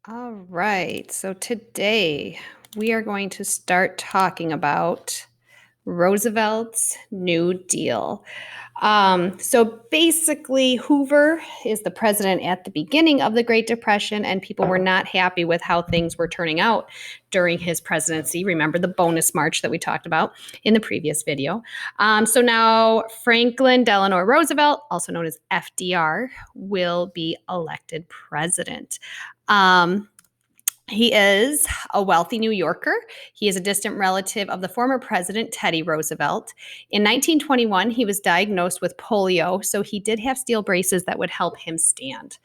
All right. So today we are going to start talking about Roosevelt's New Deal. So basically, Hoover is the president at the beginning of the Great Depression, and people were not happy with how things were turning out during his presidency. Remember the bonus march that we talked about in the previous video. So now Franklin Delano Roosevelt, also known as FDR, will be elected president. He is a wealthy New Yorker. He is a distant relative of the former president, Teddy Roosevelt. In 1921, he was diagnosed with polio, so he did have steel braces that would help him stand.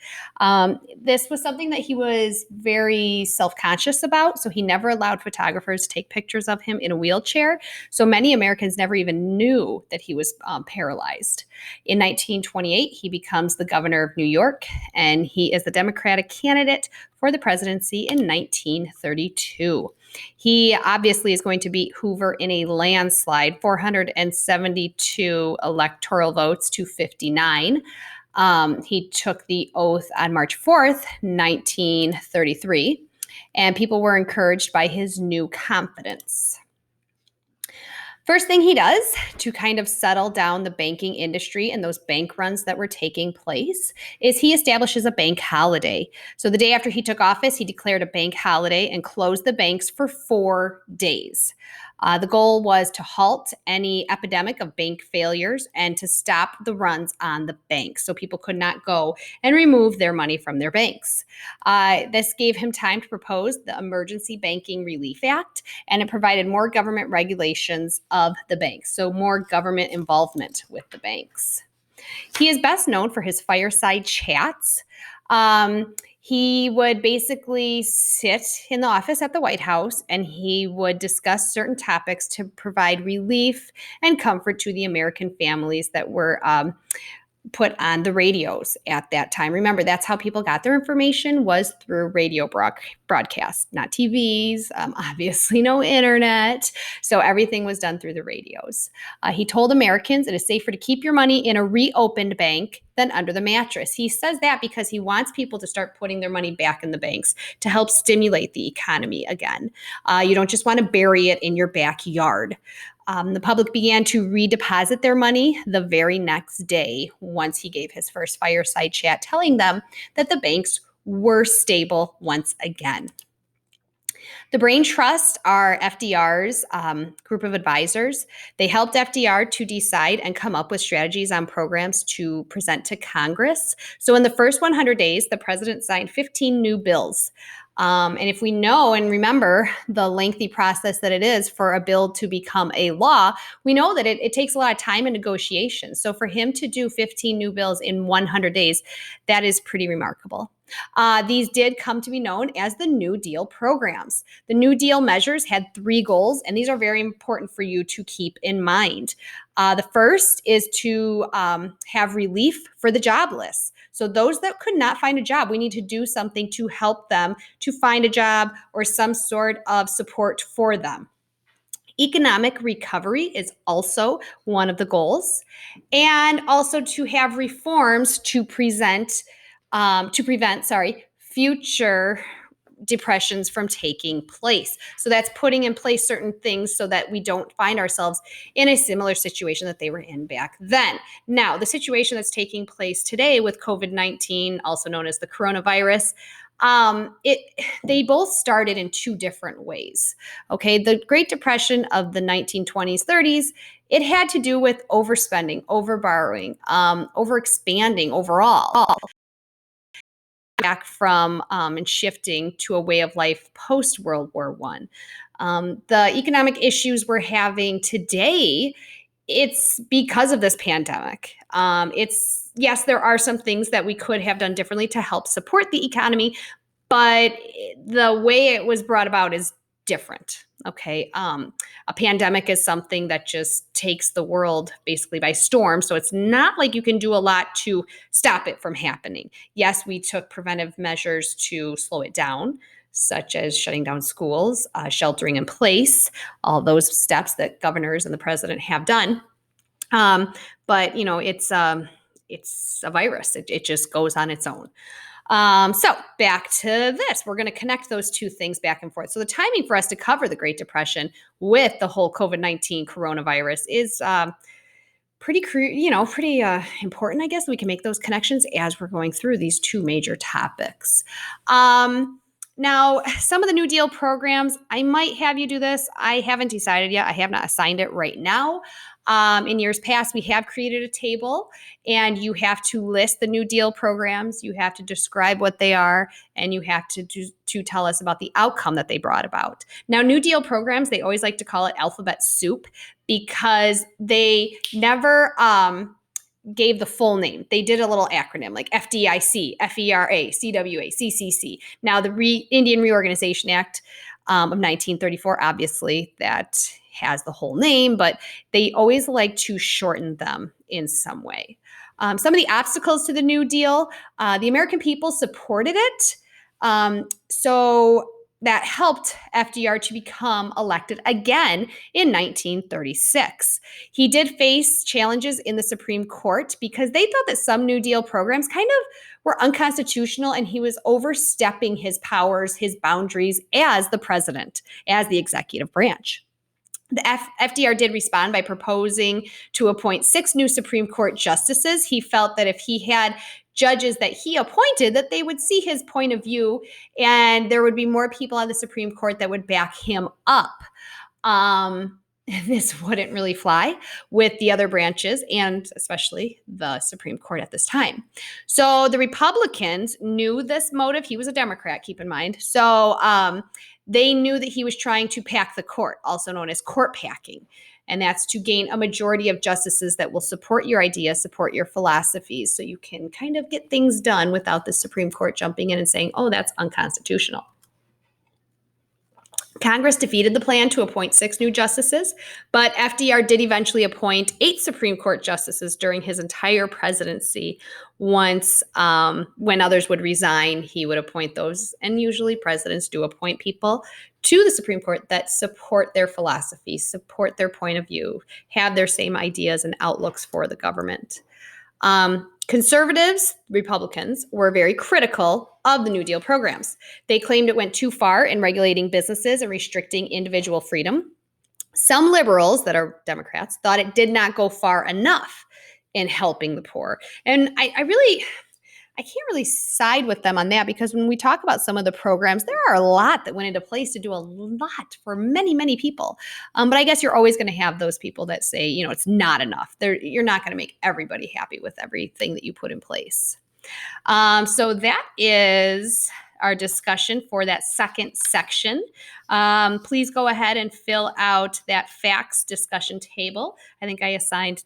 This was something that he was very self-conscious about, so he never allowed photographers to take pictures of him in a wheelchair. So many Americans never even knew that he was paralyzed. In 1928, he becomes the governor of New York, and he is the Democratic candidate for the presidency in 1932. He obviously is going to beat Hoover in a landslide, 472 electoral votes to 59. He took the oath on March 4th, 1933, and people were encouraged by his new confidence. First thing he does to kind of settle down the banking industry and those bank runs that were taking place is he establishes a bank holiday. So the day after he took office, he declared a bank holiday and closed the banks for 4 days. The goal was to halt any epidemic of bank failures and to stop the runs on the banks so people could not go and remove their money from their banks. This gave him time to propose the Emergency Banking Relief Act, and it provided more government regulations of the banks, so more government involvement with the banks. He is best known for his fireside chats. He would basically sit in the office at the White House and he would discuss certain topics to provide relief and comfort to the American families that were put on the radios at that time. Remember, that's how people got their information, was through radio broadcast, not TVs, obviously no internet. So everything was done through the radios. He told Americans it is safer to keep your money in a reopened bank than under the mattress. He says that because he wants people to start putting their money back in the banks to help stimulate the economy again. You don't just want to bury it in your backyard. The public began to redeposit their money the very next day once he gave his first fireside chat, telling them that the banks were stable once again. The Brain Trust are FDR's group of advisors. They helped FDR to decide and come up with strategies on programs to present to Congress. So in the first 100 days, the president signed 15 new bills. And if we know and remember the lengthy process that it is for a bill to become a law, we know that it takes a lot of time and negotiation. So for him to do 15 new bills in 100 days, that is pretty remarkable. These did come to be known as the New Deal programs. The New Deal measures had 3 goals, and these are very important for you to keep in mind. The first is to have relief for the jobless. So those that could not find a job, we need to do something to help them to find a job or some sort of support for them. Economic recovery is also one of the goals, and also to have reforms to prevent future depressions from taking place. So that's putting in place certain things so that we don't find ourselves in a similar situation that they were in back then. Now, the situation that's taking place today with COVID-19, also known as the coronavirus, they both started in 2 different ways. Okay, the Great Depression of the 1920s, 30s, it had to do with overspending, overborrowing, overexpanding overall. Back from and shifting to a way of life post World War I. The economic issues we're having today, it's because of this pandemic. Yes, there are some things that we could have done differently to help support the economy, but the way it was brought about is different. Okay. A pandemic is something that just takes the world basically by storm. So it's not like you can do a lot to stop it from happening. Yes, we took preventive measures to slow it down, such as shutting down schools, sheltering in place, all those steps that governors and the president have done. But it's a virus. It just goes on its own. So back to this. We're going to connect those two things back and forth. So the timing for us to cover the Great Depression with the whole COVID-19 coronavirus is pretty important, I guess. We can make those connections as we're going through these two major topics. Now, some of the New Deal programs, I might have you do this. I haven't decided yet. I have not assigned it right now. In years past, we have created a table, and you have to list the New Deal programs. You have to describe what they are, and you have to tell us about the outcome that they brought about. Now, New Deal programs, they always like to call it alphabet soup because they never gave the full name. They did a little acronym like FDIC, FERA, CWA, CCC. Now, the Indian Reorganization Act of 1934, obviously, that has the whole name, but they always like to shorten them in some way. Some of the obstacles to the New Deal, the American people supported it. So that helped FDR to become elected again in 1936. He did face challenges in the Supreme Court because they thought that some New Deal programs kind of were unconstitutional, and he was overstepping his powers, his boundaries as the president, as the executive branch. The FDR did respond by proposing to appoint 6 new Supreme Court justices. He felt that if he had judges that he appointed, that they would see his point of view, and there would be more people on the Supreme Court that would back him up. This wouldn't really fly with the other branches, and especially the Supreme Court at this time. So the Republicans knew this motive. He was a Democrat, keep in mind. So they knew that he was trying to pack the court, also known as court packing. And that's to gain a majority of justices that will support your ideas, support your philosophies, so you can kind of get things done without the Supreme Court jumping in and saying, oh, that's unconstitutional. Congress defeated the plan to appoint 6 new justices, but FDR did eventually appoint 8 Supreme Court justices during his entire presidency. Once, when others would resign, he would appoint those. And usually presidents do appoint people to the Supreme Court that support their philosophy, support their point of view, have their same ideas and outlooks for the government. Conservatives, Republicans, were very critical of the New Deal programs. They claimed it went too far in regulating businesses and restricting individual freedom. Some liberals, that are Democrats, thought it did not go far enough in helping the poor. And I can't really side with them on that, because when we talk about some of the programs, there are a lot that went into place to do a lot for many, many people. But I guess you're always going to have those people that say, it's not enough. You're not going to make everybody happy with everything that you put in place. So that is our discussion for that second section. Please go ahead and fill out that facts discussion table. I think I assigned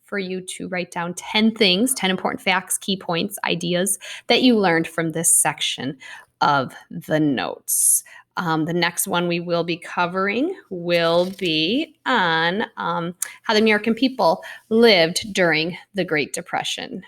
for you to write down 10 things, 10 important facts, key points, ideas that you learned from this section of the notes. The next one we will be covering will be on how the American people lived during the Great Depression.